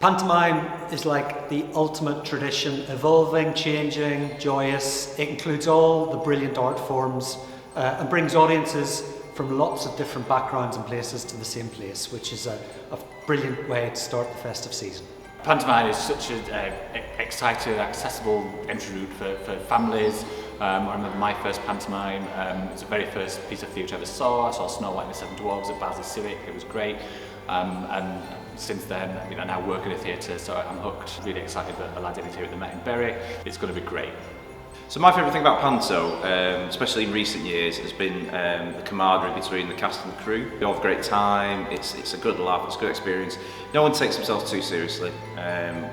Pantomime is like the ultimate tradition, evolving, changing, joyous. It includes all the brilliant art forms and brings audiences from lots of different backgrounds and places to the same place, which is a brilliant way to start the festive season. Pantomime is such an exciting, accessible entry route for families. I remember my first pantomime, it was the very first piece of theatre I ever saw. I saw Snow White and the Seven Dwarfs at Basley Civic, it was great. And since then, I now work in a theatre, so I'm hooked. Really excited that Aladdin is here at the Met in Bury. It's going to be great. So my favourite thing about Panto, especially in recent years, has been the camaraderie between the cast and the crew. We all have a great time, it's a good laugh, it's a good experience. No one takes themselves too seriously,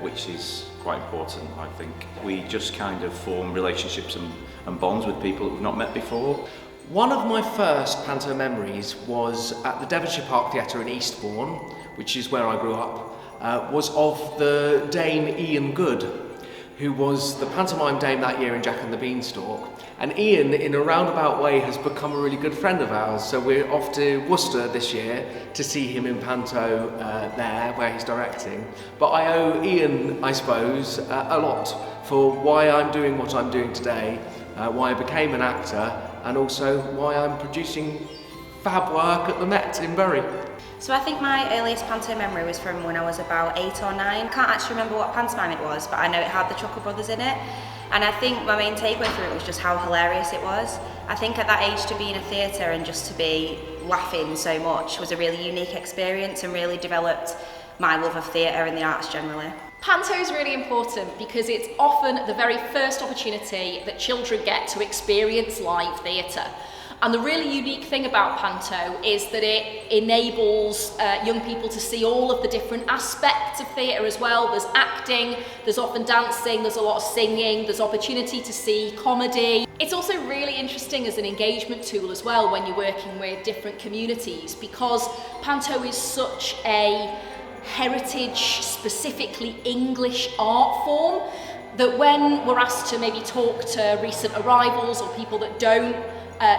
which is quite important, I think. We just kind of form relationships and bonds with people that we've not met before. One of my first Panto memories was at the Devonshire Park Theatre in Eastbourne, which is where I grew up, was of the Dame Ian Good, who was the pantomime dame that year in Jack and the Beanstalk. And Ian, in a roundabout way, has become a really good friend of ours, so we're off to Worcester this year to see him in Panto there, where he's directing. But I owe Ian, I suppose, a lot for why I'm doing what I'm doing today, why I became an actor, and also why I'm producing fab work at the Met in Bury. So I think my earliest panto memory was from when I was about 8 or 9. I can't actually remember what pantomime it was, but I know it had the Chuckle Brothers in it. And I think my main takeaway from it was just how hilarious it was. I think at that age to be in a theatre and just to be laughing so much was a really unique experience and really developed my love of theatre and the arts generally. Panto is really important because it's often the very first opportunity that children get to experience live theatre. And the really unique thing about Panto is that it enables young people to see all of the different aspects of theatre as well. There's acting, there's often dancing, there's a lot of singing, there's opportunity to see comedy. It's also really interesting as an engagement tool as well when you're working with different communities, because Panto is such a heritage, specifically English art form, that when we're asked to maybe talk to recent arrivals or people that don't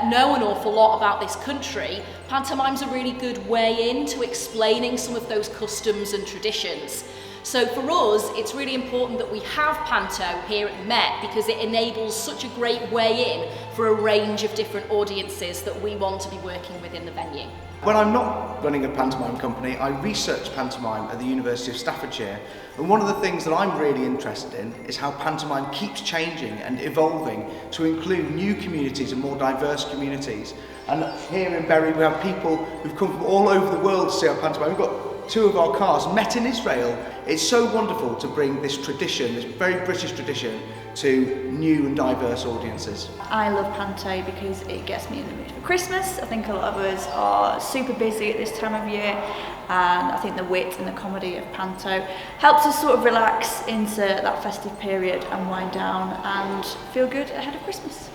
know an awful lot about this country, pantomime's a really good way into explaining some of those customs and traditions. So for us, it's really important that we have Panto here at the Met because it enables such a great way in for a range of different audiences that we want to be working with in the venue. When I'm not running a pantomime company, I research pantomime at the University of Staffordshire. And one of the things that I'm really interested in is how pantomime keeps changing and evolving to include new communities and more diverse communities. And here in Bury, we have people who've come from all over the world to see our pantomime. We've got 2 of our cast met in Israel. It's so wonderful to bring this tradition, this very British tradition, to new and diverse audiences. I love Panto because it gets me in the mood for Christmas. I think a lot of us are super busy at this time of year, and I think the wit and the comedy of Panto helps us sort of relax into that festive period and wind down and feel good ahead of Christmas.